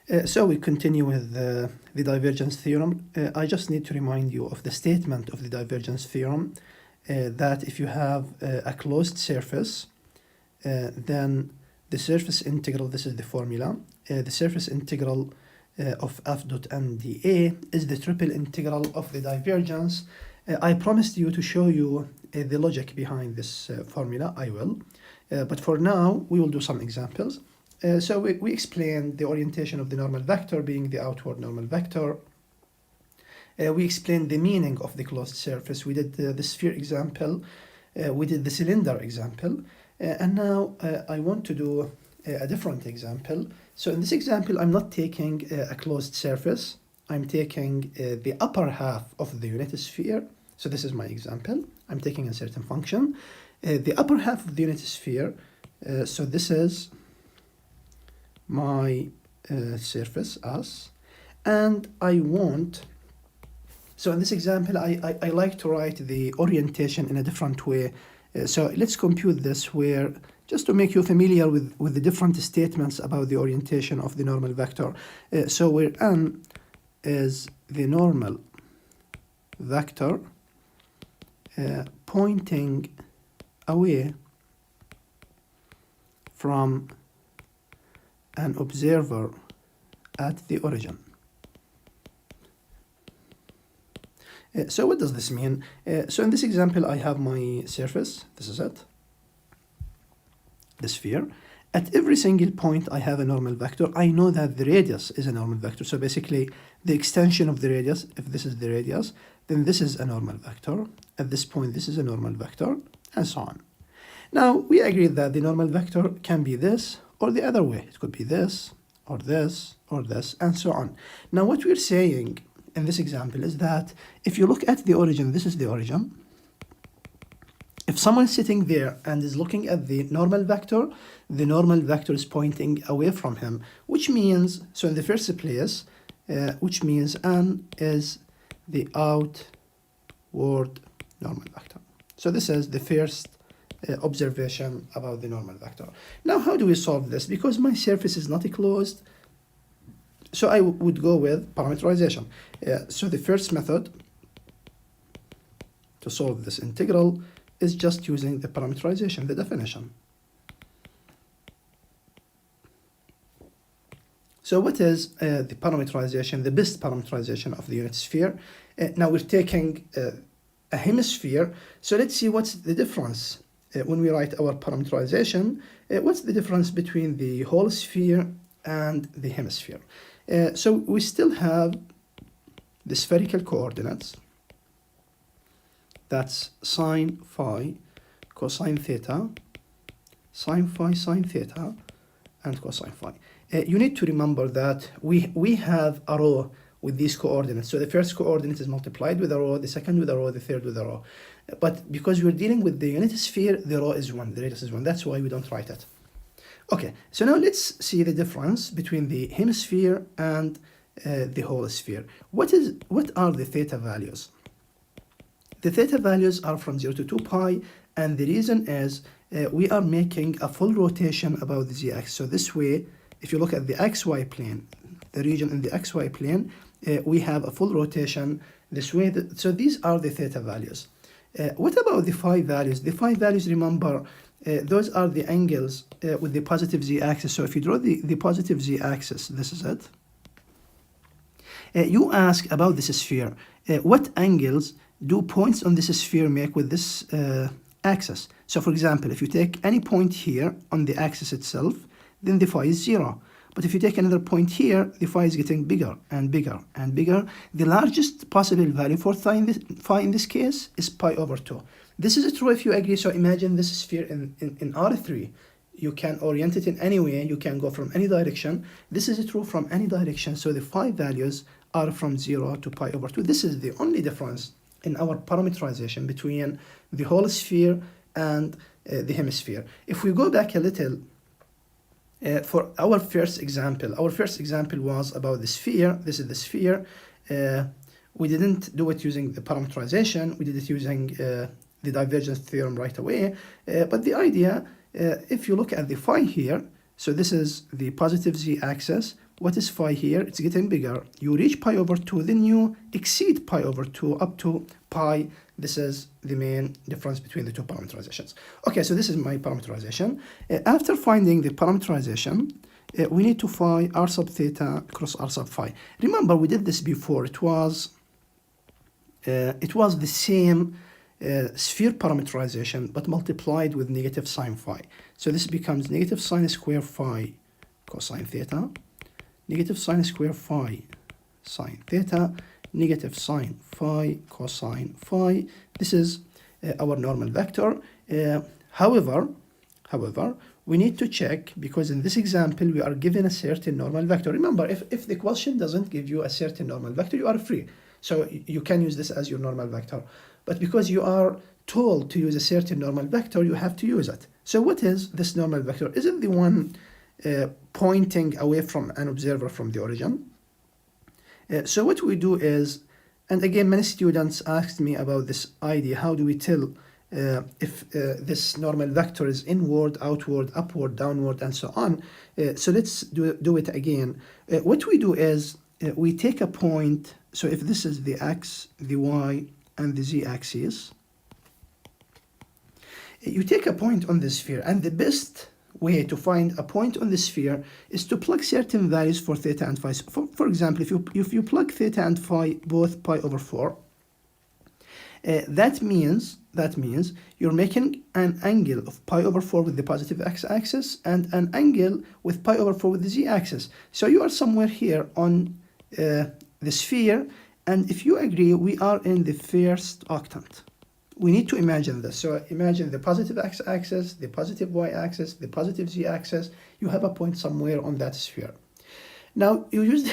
So we continue with the divergence theorem. I just need to remind you of the statement of the divergence theorem, that if you have a closed surface, then the surface integral, this is the formula, the surface integral of f dot n dA is the triple integral of the divergence. I promised you to show you the logic behind this formula. I will. But for now, we will do some examples. So we explained the orientation of the normal vector being the outward normal vector. We explained the meaning of the closed surface. We did the sphere example. We did the cylinder example. And now I want to do a different example. So in this example, I'm not taking a closed surface. I'm taking the upper half of the unit sphere. So this is my example. I'm taking a certain function. The upper half of the unit sphere, so this is my surface S, and I want, so in this example I like to write the orientation in a different way. So let's compute this, where just to make you familiar with the different statements about the orientation of the normal vector. So where n is the normal vector pointing away from an observer at the origin. So what does this mean? So in this example, I have my surface. This is it, the sphere. At every single point, I have a normal vector. I know that the radius is a normal vector. So basically, the extension of the radius, if this is the radius, then this is a normal vector. At this point, this is a normal vector, and so on. Now, we agreed that the normal vector can be this or the other way. It could be this, or this, or this, and so on. Now, what we're saying in this example is that if you look at the origin, this is the origin. If someone's sitting there and is looking at the normal vector is pointing away from him, which means, so in the first place, which means n is the outward normal vector. So this is the first observation about the normal vector. Now, how do we solve this? Because my surface is not closed, so I would go with parameterization. So the first method to solve this integral is just using the parameterization, the definition. So what is the parameterization, the best parameterization of the unit sphere? Now we're taking a hemisphere, so let's see what's the difference when we write our parameterization. What's the difference between the whole sphere and the hemisphere? So we still have the spherical coordinates. That's sine phi, cosine theta, sine phi, sine theta, and cosine phi. You need to remember that we have a row with these coordinates. So the first coordinate is multiplied with a row, the second with a row, the third with a row. But because we're dealing with the unit sphere, the row is 1, the radius is 1. That's why we don't write it. Okay, so now let's see the difference between the hemisphere and the whole sphere. What are the theta values? The theta values are from 0 to 2 pi, and the reason is we are making a full rotation about the z-axis. So this way, if you look at the xy plane, the region in the xy plane, we have a full rotation this way. So these are the theta values. What about the phi values? The phi values, remember, those are the angles with the positive z-axis. So if you draw the positive z-axis, this is it. You ask about this sphere. What angles do points on this sphere make with this axis? So for example, if you take any point here on the axis itself, then the phi is 0. But if you take another point here, the phi is getting bigger and bigger and bigger. The largest possible value for phi in this case is pi over 2. This is true if you agree. So imagine this sphere in R3. You can orient it in any way. You can go from any direction. This is true from any direction. So the phi values are from 0 to pi over 2. This is the only difference in our parameterization between the whole sphere and the hemisphere. If we go back a little, for our first example was about the sphere. This is the sphere. We didn't do it using the parameterization. We did it using the divergence theorem right away. But the idea, if you look at the phi here, so this is the positive z-axis what is phi here? It's getting bigger. You reach pi over 2, then you exceed pi over 2 up to pi. This is the main difference between the two parameterizations. Okay, so this is my parameterization. After finding the parameterization, we need to find r sub theta cross r sub phi. Remember, we did this before. It was the same sphere parameterization, but multiplied with negative sine phi. So this becomes negative sine square phi cosine theta, negative sine square phi sine theta, negative sine phi cosine phi. This is our normal vector. However, we need to check, because in this example we are given a certain normal vector. Remember, if the question doesn't give you a certain normal vector, you are free. So you can use this as your normal vector. But because you are told to use a certain normal vector, you have to use it. So what is this normal vector? Is it the one pointing away from an observer from the origin? So what we do is, and again, many students asked me about this idea, how do we tell if this normal vector is inward, outward, upward, downward, and so on. So let's do it again. What we do is we take a point. So if this is the x, the y, and the z axis, you take a point on the sphere, and the best way to find a point on the sphere is to plug certain values for theta and phi. So for example, if you plug theta and phi both pi over 4, that means you're making an angle of pi over 4 with the positive x-axis and an angle with pi over 4 with the z-axis. So you are somewhere here on the sphere, and if you agree, we are in the first octant. We need to imagine this. So imagine the positive x-axis, the positive y-axis, the positive z-axis. You have a point somewhere on that sphere. Now you use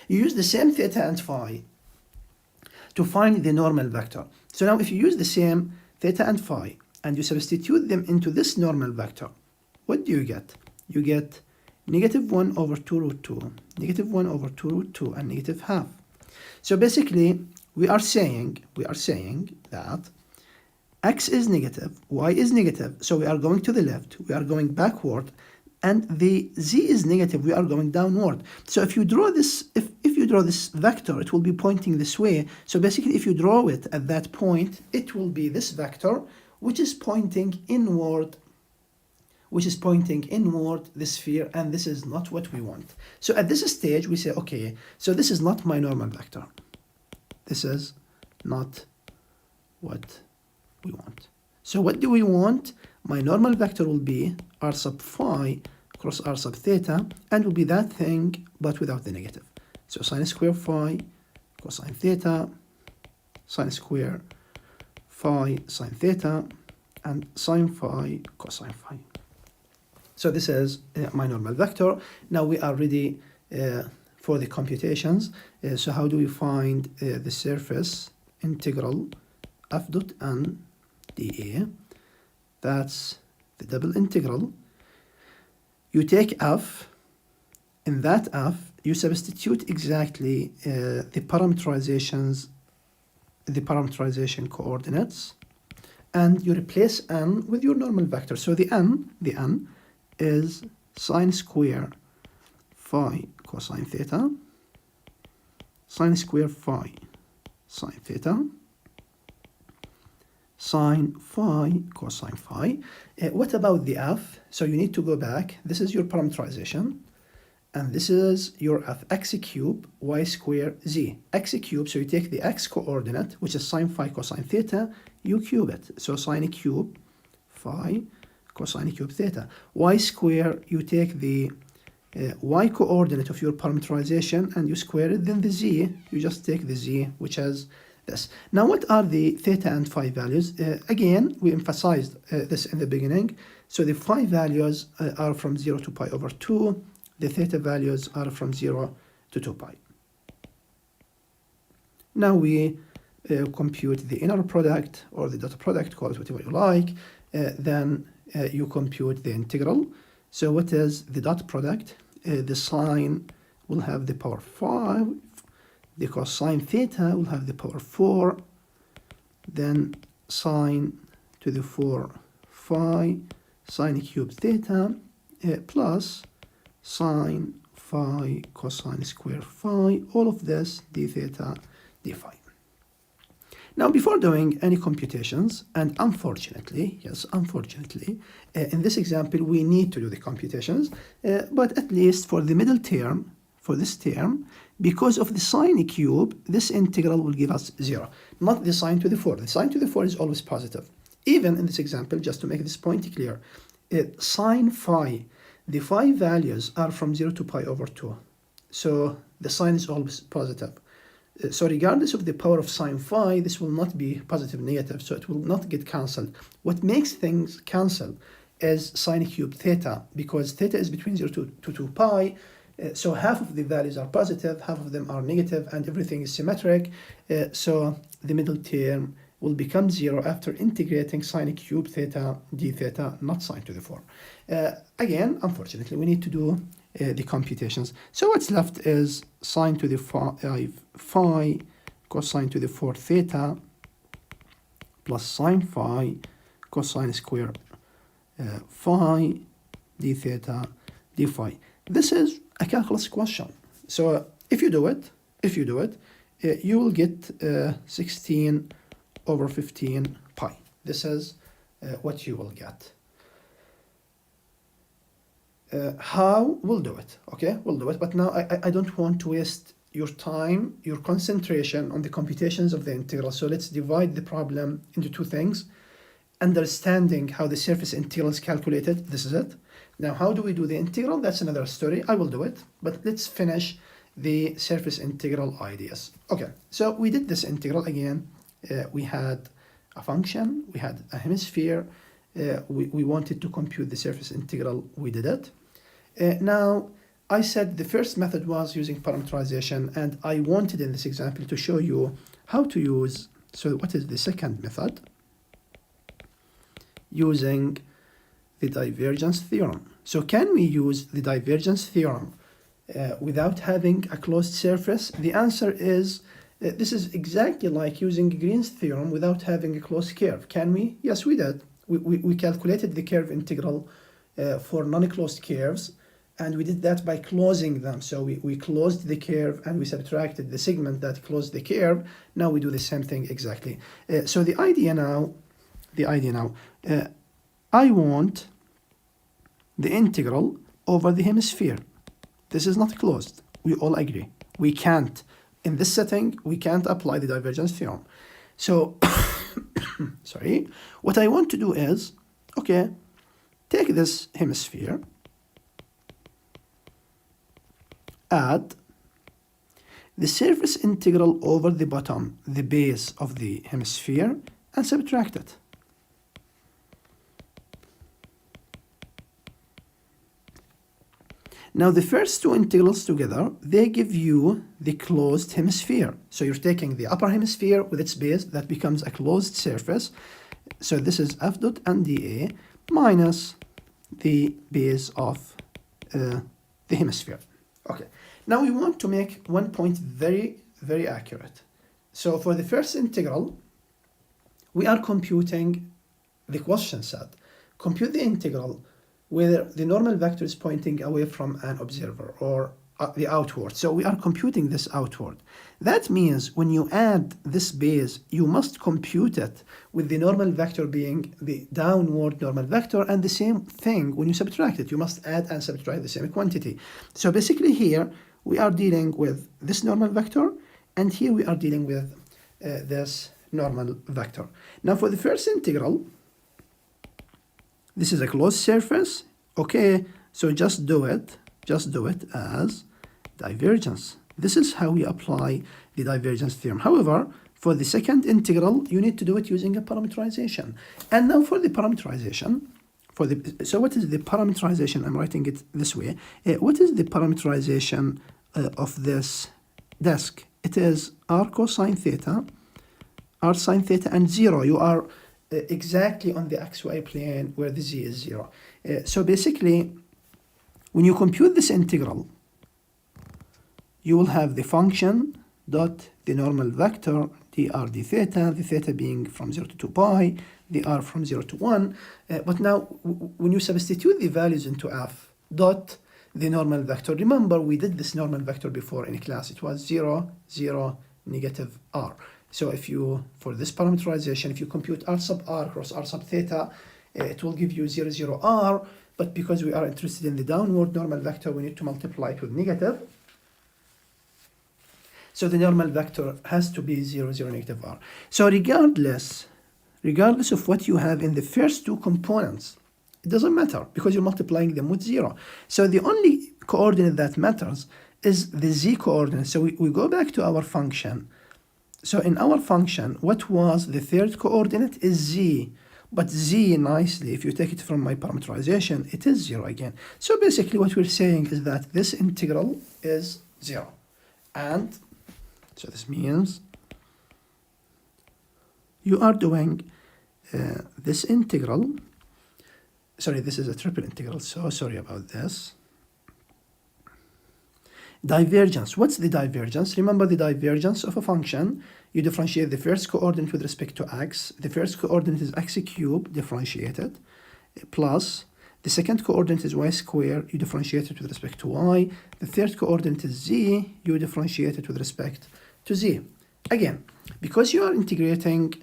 you use the same theta and phi to find the normal vector. So now if you use the same theta and phi and you substitute them into this normal vector, what do you get? You get negative 1 over 2 root 2, negative 1 over 2 root 2, and negative half. So basically, we are saying that x is negative, y is negative, so we are going to the left, we are going backward, and the z is negative, we are going downward. So if you draw this, if you draw this vector, it will be pointing this way. So basically, if you draw it at that point, it will be this vector, which is pointing inward, the sphere, and this is not what we want. So at this stage, we say, okay, so this is not my normal vector. This is not what we want. So what do we want? My normal vector will be r sub phi cross r sub theta, and will be that thing, but without the negative. So sine square phi cosine theta, sine square phi sine theta, and sine phi cosine phi. So this is my normal vector. Now we are ready for the computations. So how do we find the surface integral f dot n dA? That's the double integral. You take f. In that f, you substitute exactly the parameterization coordinates, and you replace n with your normal vector. So the n is sine square phi cosine theta, sine square phi sine theta, sine phi cosine phi. What about the f? So you need to go back. This is your parameterization, and this is your f, x cube y square z. X cube, so you take the x coordinate, which is sine phi cosine theta, you cube it. So sine cube phi cosine cube theta. Y square, you take the y coordinate of your parameterization and you square it. Then the z, you just take the z, which is this. Now what are the theta and phi values? Again, we emphasized this in the beginning. So the phi values are from 0 to pi over 2. The theta values are from 0 to 2 pi. Now we compute the inner product or the dot product, call it whatever you like. Then you compute the integral. So what is the dot product? The sine will have the power 5. The cosine theta will have the power 4. Then sine to the 4 phi sine cube theta plus sine phi cosine square phi, all of this d theta d phi. Now, before doing any computations, and unfortunately, yes, unfortunately, in this example, we need to do the computations, but at least for the middle term, for this term, because of the sine cube, this integral will give us 0, not the sine to the 4. The sine to the 4 is always positive. Even in this example, just to make this point clear, sine phi, the phi values are from 0 to pi over 2. So the sign is always positive. So regardless of the power of sine phi, this will not be positive negative, so it will not get cancelled. What makes things cancel is sine cube theta, because theta is between 0 to 2 pi, so half of the values are positive, half of them are negative, and everything is symmetric, so the middle term will become 0 after integrating sine cube theta d theta, not sine to the 4. Again, unfortunately, we need to do the computations. So what's left is sine to the 5 phi cosine to the 4 theta plus sine phi cosine square phi d theta d phi. This is a calculus question. So if you do it, you will get 16 over 15 pi. This is what you will get. How? We'll do it, okay? We'll do it, but now I don't want to waste your time, your concentration on the computations of the integral. So let's divide the problem into two things. Understanding how the surface integral is calculated, this is it. Now, how do we do the integral? That's another story. I will do it, but let's finish the surface integral ideas. Okay, so we did this integral again. We had a function, we had a hemisphere, we wanted to compute the surface integral, we did it. Now, I said the first method was using parameterization, and I wanted in this example to show you how to use, so what is the second method? Using the divergence theorem. So can we use the divergence theorem without having a closed surface? The answer is, this is exactly like using Green's theorem without having a closed curve. Can we? Yes, we did. We calculated the curve integral for non-closed curves, and we did that by closing them. So we closed the curve and we subtracted the segment that closed the curve. Now we do the same thing exactly. So the idea now, I want the integral over the hemisphere. This is not closed. We all agree. We can't. In this setting, we can't apply the divergence theorem. So, sorry, what I want to do is, okay, take this hemisphere, add the surface integral over the bottom, the base of the hemisphere, and subtract it. Now the first two integrals together, they give you the closed hemisphere. So you're taking the upper hemisphere with its base, that becomes a closed surface. So this is f dot and dA minus the base of the hemisphere. Okay, now we want to make one point very, very accurate. So for the first integral, we are computing the question set. Compute the integral where the normal vector is pointing away from an observer, or the outward. So we are computing this outward. That means when you add this base, you must compute it with the normal vector being the downward normal vector, and the same thing when you subtract it. You must add and subtract the same quantity. So basically here, we are dealing with this normal vector, and here we are dealing with this normal vector. Now for the first integral, this is a closed surface, okay, so just do it as divergence. This is how we apply the divergence theorem. However, for the second integral, you need to do it using a parameterization. And now for the parameterization, so what is the parameterization? I'm writing it this way. What is the parameterization of this disk? It is r cosine theta, r sine theta, and 0. You are exactly on the xy plane where the z is 0. So basically, when you compute this integral, you will have the function dot the normal vector dr d theta, the theta being from 0 to 2 pi, the r from 0 to 1. But now, when you substitute the values into f, dot the normal vector. Remember, we did this normal vector before in class. It was 0, 0, negative r. So if you, for this parameterization, if you compute r sub r cross r sub theta, it will give you 0, 0, r. But because we are interested in the downward normal vector, we need to multiply it with negative. So the normal vector has to be 0, 0, negative r. So regardless of what you have in the first two components, it doesn't matter because you're multiplying them with 0. So the only coordinate that matters is the z coordinate. So we go back to our function. So in our function, what was the third coordinate is z. But z, nicely, if you take it from my parameterization, it is 0 again. So basically what we're saying is that this integral is 0. And so this means you are doing this integral. Sorry, this is a triple integral, so sorry about this. Divergence. What's the divergence? Remember the divergence of a function. You differentiate the first coordinate with respect to x. The first coordinate is x cubed, differentiated, plus the second coordinate is y squared, you differentiate it with respect to y. The third coordinate is z, you differentiate it with respect to z. Again, because you are integrating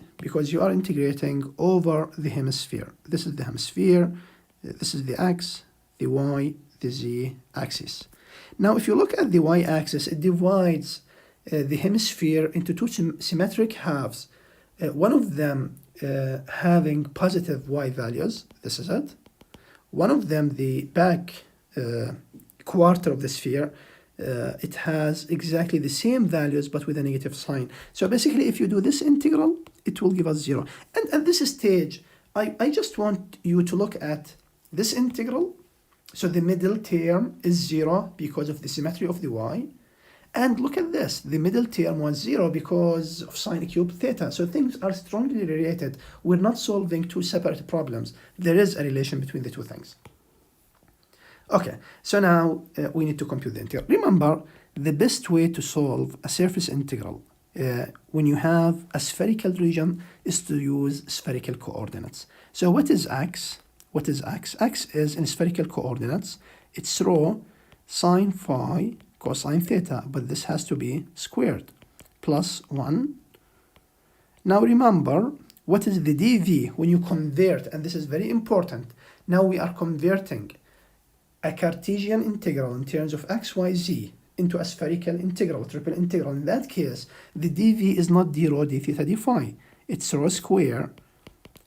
over the hemisphere. This is the hemisphere, this is the x, the y, the z axis. Now, if you look at the y-axis, it divides the hemisphere into two symmetric halves. One of them having positive y values, this is it. One of them, the back quarter of the sphere, it has exactly the same values but with a negative sign. So basically, if you do this integral, it will give us 0. And at this stage, I just want you to look at this integral. So the middle term is 0 because of the symmetry of the y. And look at this, the middle term was 0 because of sine cubed theta. So things are strongly related. We're not solving two separate problems. There is a relation between the two things. Okay, so now we need to compute the integral. Remember, the best way to solve a surface integral when you have a spherical region is to use spherical coordinates. So what is x? What is x? X is in spherical coordinates. It's rho sine phi cosine theta, but this has to be squared, plus 1. Now remember, what is the dv when you convert, and this is very important. Now we are converting a Cartesian integral in terms of x, y, z into a spherical integral, triple integral. In that case, the dv is not d rho d theta d phi. It's rho square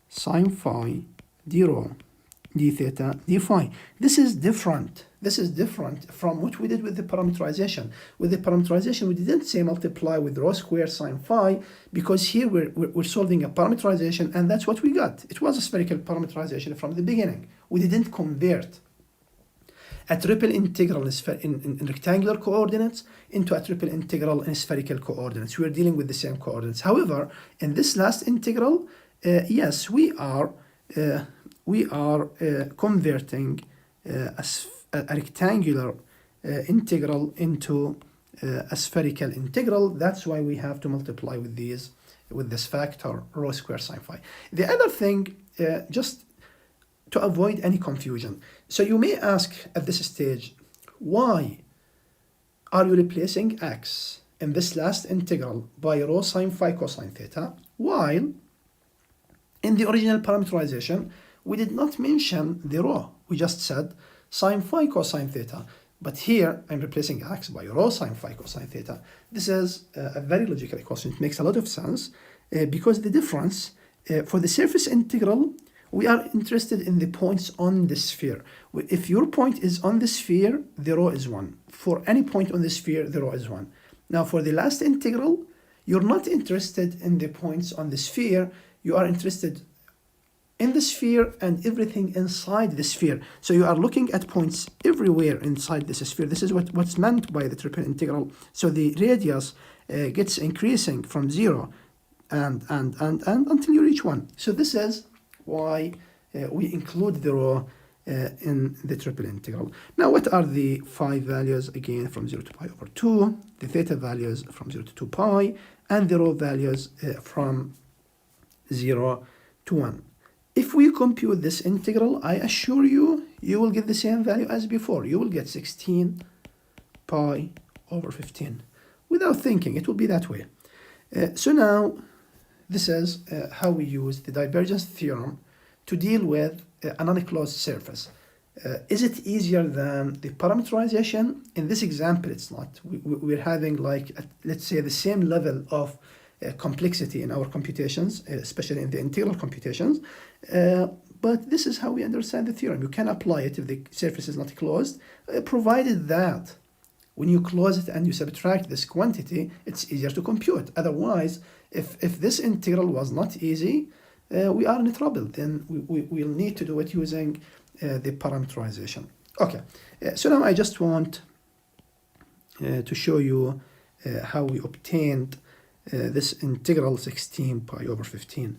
sine phi d rho d theta d phi. This is different. This is different from what we did with the parameterization. With the parameterization, we didn't say multiply with rho square sine phi because here we're solving a parameterization, and that's what we got. It was a spherical parameterization from the beginning. We didn't convert a triple integral in rectangular coordinates into a triple integral in spherical coordinates. We're dealing with the same coordinates. However, in this last integral, yes, we are converting a rectangular integral into a spherical integral. That's why we have to multiply with this factor rho square sine phi. The other thing, just to avoid any confusion, so you may ask at this stage, why are you replacing x in this last integral by rho sine phi cosine theta, while in the original parameterization we did not mention the rho? We just said sine phi cosine theta. But here I'm replacing x by rho sine phi cosine theta. This is a very logical equation. It makes a lot of sense because the difference for the surface integral, we are interested in the points on the sphere. If your point is on the sphere, the rho is 1. For any point on the sphere, the rho is 1. Now for the last integral, you're not interested in the points on the sphere. You are interested in the sphere and everything inside the sphere. So you are looking at points everywhere inside this sphere. This is what's meant by the triple integral. So the radius gets increasing from 0 and until you reach 1. So this is why we include the rho in the triple integral. Now what are the phi values? Again, from 0 to pi over 2, the theta values from 0 to 2 pi, and the rho values from 0 to 1. If we compute this integral, I assure you, you will get the same value as before. You will get 16 pi over 15. Without thinking, it will be that way. So now, this is how we use the divergence theorem to deal with an unclosed surface. Is it easier than the parameterization? In this example, it's not. We're having, like, let's say, the same level of complexity in our computations, especially in the integral computations. But this is how we understand the theorem. You can apply it if the surface is not closed, provided that when you close it and you subtract this quantity, it's easier to compute. Otherwise, if this integral was not easy, we are in trouble. Then we'll need to do it using the parameterization. Okay, so now I just want to show you how we obtained this integral 16 pi over 15.